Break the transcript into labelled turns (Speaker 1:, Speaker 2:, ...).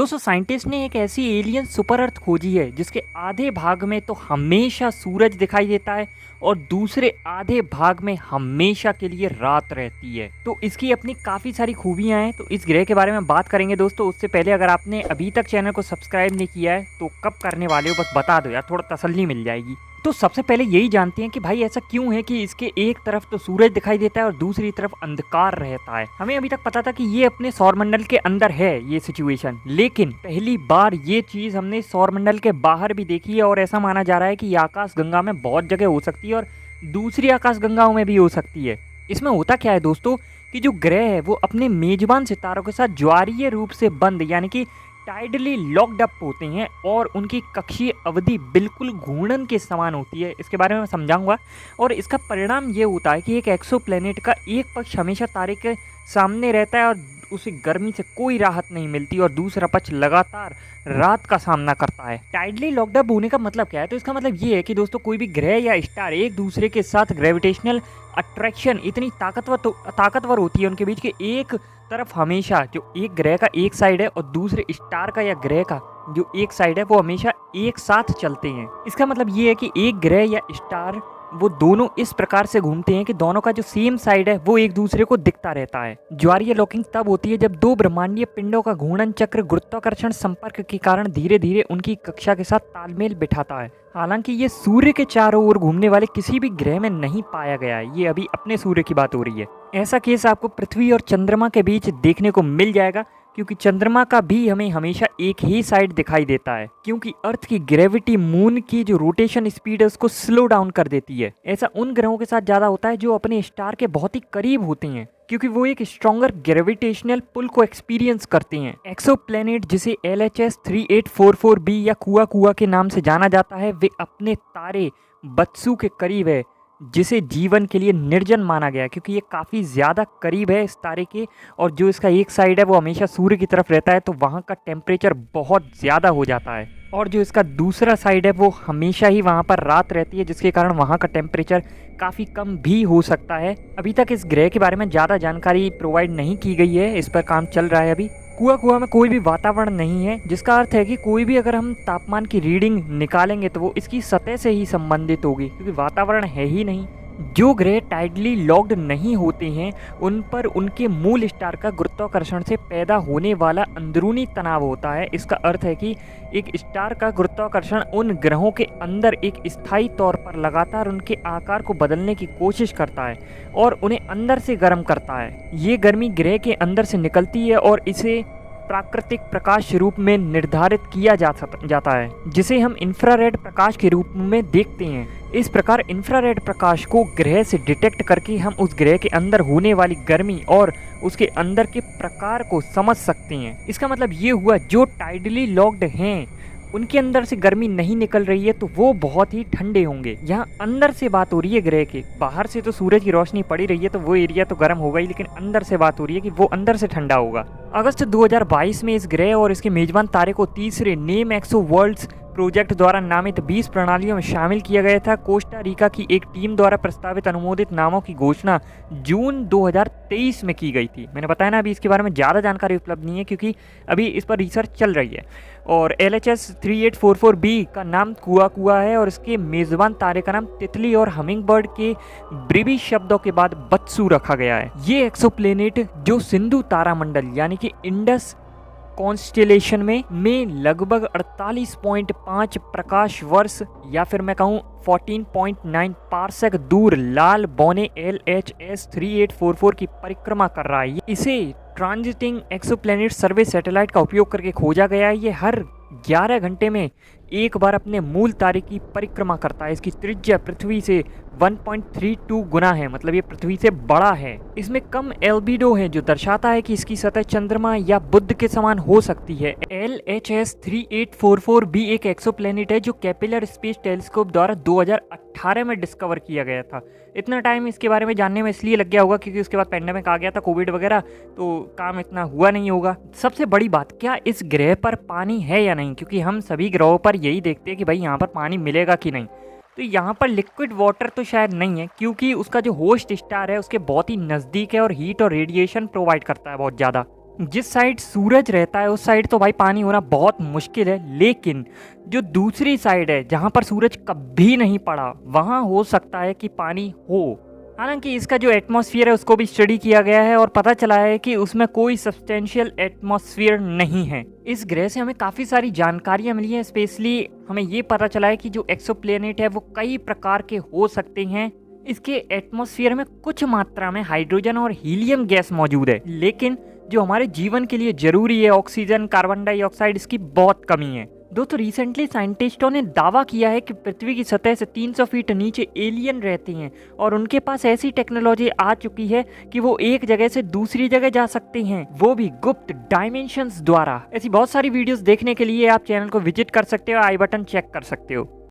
Speaker 1: दोस्तों साइंटिस्ट ने एक ऐसी एलियन सुपर अर्थ खोजी है जिसके आधे भाग में तो हमेशा सूरज दिखाई देता है और दूसरे आधे भाग में हमेशा के लिए रात रहती है। तो इसकी अपनी काफ़ी सारी खूबियां हैं, तो इस ग्रह के बारे में बात करेंगे दोस्तों। उससे पहले अगर आपने अभी तक चैनल को सब्सक्राइब नहीं किया है तो कब करने वाले हो, बस बता दो यार, थोड़ा तसल्ली मिल जाएगी। तो सबसे पहले यही जानते हैं कि भाई ऐसा क्यों है कि इसके एक तरफ तो सूरज दिखाई देता है और दूसरी तरफ अंधकार रहता है। हमें अभी तक पता था कि ये अपने सौरमंडल के अंदर है ये सिचुएशन, लेकिन पहली बार ये चीज हमने सौरमंडल के बाहर भी देखी है और ऐसा माना जा रहा है कि ये आकाश गंगा में बहुत जगह हो सकती है और दूसरी आकाश गंगाओं में भी हो सकती है। इसमें होता क्या है दोस्तों कि जो ग्रह है वो अपने मेजबान सितारों के साथ ज्वारीय रूप से बंद यानी कि टाइडली लॉक्ड अप होते हैं और उनकी कक्षीय अवधि बिल्कुल घूर्णन के समान होती है। इसके बारे में मैं समझाऊंगा। और इसका परिणाम ये होता है कि एक एक्सोप्लैनेट का एक पक्ष हमेशा तारे के सामने रहता है और उसे गर्मी से कोई राहत नहीं मिलती और दूसरा पक्ष लगातार रात का सामना करता है। टाइडली लॉक्ड अप होने का मतलब क्या है? तो इसका मतलब ये है कि दोस्तों कोई भी ग्रह या स्टार एक दूसरे के साथ ग्रेविटेशनल अट्रैक्शन इतनी ताकतवर होती है उनके बीच के एक तरफ हमेशा जो एक ग्रह का एक साइड है और दूसरे स्टार का या ग्रह का जो एक साइड है वो हमेशा एक साथ चलते हैं। इसका मतलब ये है कि एक ग्रह या स्टार वो दोनों इस प्रकार से घूमते हैं कि दोनों का जो सेम साइड है वो एक दूसरे को दिखता रहता है। ज्वारीय लॉकिंग तब होती है जब दो ब्रह्मांडीय पिंडों का घूर्णन चक्र गुरुत्वाकर्षण संपर्क के कारण धीरे धीरे उनकी कक्षा के साथ तालमेल बिठाता है। हालांकि ये सूर्य के चारों ओर घूमने वाले किसी भी ग्रह में नहीं पाया गया है, ये अभी अपने सूर्य की बात हो रही है। ऐसा केस आपको पृथ्वी और चंद्रमा के बीच देखने को मिल जाएगा, क्योंकि चंद्रमा का भी हमें हमेशा एक ही साइड दिखाई देता है, क्योंकि अर्थ की ग्रेविटी मून की जो रोटेशन स्पीड है उसको स्लो डाउन कर देती है। ऐसा उन ग्रहों के साथ ज्यादा होता है जो अपने स्टार के बहुत ही करीब होते हैं, क्योंकि वो एक स्ट्रॉन्गर ग्रेविटेशनल पुल को एक्सपीरियंस करते हैं। एक्सोप्लैनेट जिसे LHS 3844b या कुआ कुआ के नाम से जाना जाता है, वे अपने तारे बत्सु के करीब है, जिसे जीवन के लिए निर्जन माना गया, क्योंकि ये काफ़ी ज़्यादा करीब है इस तारे के और जो इसका एक साइड है वो हमेशा सूर्य की तरफ रहता है, तो वहाँ का टेम्परेचर बहुत ज़्यादा हो जाता है। और जो इसका दूसरा साइड है वो हमेशा ही वहाँ पर रात रहती है, जिसके कारण वहाँ का टेम्परेचर काफ़ी कम भी हो सकता है। अभी तक इस ग्रह के बारे में ज़्यादा जानकारी प्रोवाइड नहीं की गई है, इस पर काम चल रहा है अभी। कुआ कुआ में कोई भी वातावरण नहीं है, जिसका अर्थ है कि कोई भी अगर हम तापमान की रीडिंग निकालेंगे तो वो इसकी सतह से ही संबंधित होगी, क्योंकि वातावरण है ही नहीं। जो ग्रह टाइडली लॉक्ड नहीं होते हैं उन पर उनके मूल स्टार का गुरुत्वाकर्षण से पैदा होने वाला अंदरूनी तनाव होता है। इसका अर्थ है कि एक स्टार का गुरुत्वाकर्षण उन ग्रहों के अंदर एक स्थायी तौर पर लगातार उनके आकार को बदलने की कोशिश करता है और उन्हें अंदर से गर्म करता है। ये गर्मी ग्रह के अंदर से निकलती है और इसे प्राकृतिक प्रकाश रूप में निर्धारित किया जाता है, जिसे हम इंफ्रारेड प्रकाश के रूप में देखते हैं। इस प्रकार इंफ्रारेड प्रकाश को ग्रह से डिटेक्ट करके हम उस ग्रह के अंदर होने वाली गर्मी और उसके अंदर के प्रकार को समझ सकते हैं। इसका मतलब ये हुआ जो टाइडली लॉक्ड हैं उनके अंदर से गर्मी नहीं निकल रही है तो वो बहुत ही ठंडे होंगे। यहाँ अंदर से बात हो रही है ग्रह के, बाहर से तो सूरज की रोशनी पड़ी रही है तो वो एरिया तो गर्म होगा ही, लेकिन अंदर से बात हो रही है कि वो अंदर से ठंडा होगा। अगस्त 2022 में इस ग्रह और इसके मेजबान तारे को तीसरे नेम एक्सो वर्ल्ड्स प्रोजेक्ट द्वारा नामित 20 प्रणालियों में शामिल किया गया था। कोस्टा रिका की एक टीम द्वारा प्रस्तावित अनुमोदित नामों की घोषणा जून 2023 में की गई थी। मैंने बताया ना, अभी इसके बारे में ज़्यादा जानकारी उपलब्ध नहीं है क्योंकि अभी इस पर रिसर्च चल रही है। और LHS 3844b का नाम कुआ कुआ है और इसके मेज़बान तारे का नाम तितली और हमिंगबर्ड के ब्रिबी शब्दों के बाद बत्सु रखा गया है। ये एक्सोप्लैनेट जो सिंधु तारामंडल यानी कि इंडस कॉन्स्टेलेशन में लगभग 48.5 प्रकाश वर्ष या फिर मैं कहूँ 14.9 पारसेक दूर लाल बौने LHS 3844 की परिक्रमा कर रहा है। इसे ट्रांजिटिंग एक्सोप्लैनेट सर्वे सैटेलाइट का उपयोग करके खोजा गया है। ये हर 11 घंटे में एक बार अपने मूल तारे की परिक्रमा करता है। इसकी त्रिज्या पृथ्वी से 1.32 गुना है, मतलब ये पृथ्वी से बड़ा है। इसमें कम एल्बिडो है जो दर्शाता है कि इसकी सतह चंद्रमा या बुध के समान हो सकती है। LHS 3844b एक एक्सोप्लैनेट है जो केपलर स्पेस टेलीस्कोप द्वारा 2018 में डिस्कवर किया गया था। इतना टाइम इसके बारे में जानने में इसलिए लग गया होगा क्योंकि उसके बाद पेंडेमिक आ गया था, कोविड वगैरह, तो काम इतना हुआ नहीं होगा। सबसे बड़ी बात, क्या इस ग्रह पर पानी है या नहीं, क्योंकि हम सभी ग्रहों पर यही देखते हैं कि भाई यहाँ पर पानी मिलेगा कि नहीं। तो यहाँ पर लिक्विड वाटर तो शायद नहीं है, क्योंकि उसका जो होस्ट स्टार है उसके बहुत ही नज़दीक है और हीट और रेडिएशन प्रोवाइड करता है बहुत ज़्यादा। जिस साइड सूरज रहता है उस साइड तो भाई पानी होना बहुत मुश्किल है, लेकिन जो दूसरी साइड है जहाँ पर सूरज कभी नहीं पड़ा वहाँ हो सकता है कि पानी हो। हालांकि इसका जो एटमॉस्फेयर है उसको भी स्टडी किया गया है और पता चला है कि उसमें कोई सब्सटेंशियल एटमॉस्फेयर नहीं है। इस ग्रह से हमें काफ़ी सारी जानकारियां मिली हैं। स्पेशली हमें ये पता चला है कि जो एक्सोप्लैनेट है वो कई प्रकार के हो सकते हैं। इसके एटमॉस्फेयर में कुछ मात्रा में हाइड्रोजन और हीलियम गैस मौजूद है, लेकिन जो हमारे जीवन के लिए जरूरी है ऑक्सीजन, कार्बन डाइऑक्साइड, इसकी बहुत कमी है। दोस्तों रिसेंटली साइंटिस्टों ने दावा किया है कि पृथ्वी की सतह से 300 फीट नीचे एलियन रहते हैं और उनके पास ऐसी टेक्नोलॉजी आ चुकी है कि वो एक जगह से दूसरी जगह जा सकते हैं, वो भी गुप्त डायमेंशंस द्वारा। ऐसी बहुत सारी वीडियोस देखने के लिए आप चैनल को विजिट कर सकते हो, आई बटन चेक कर सकते हो।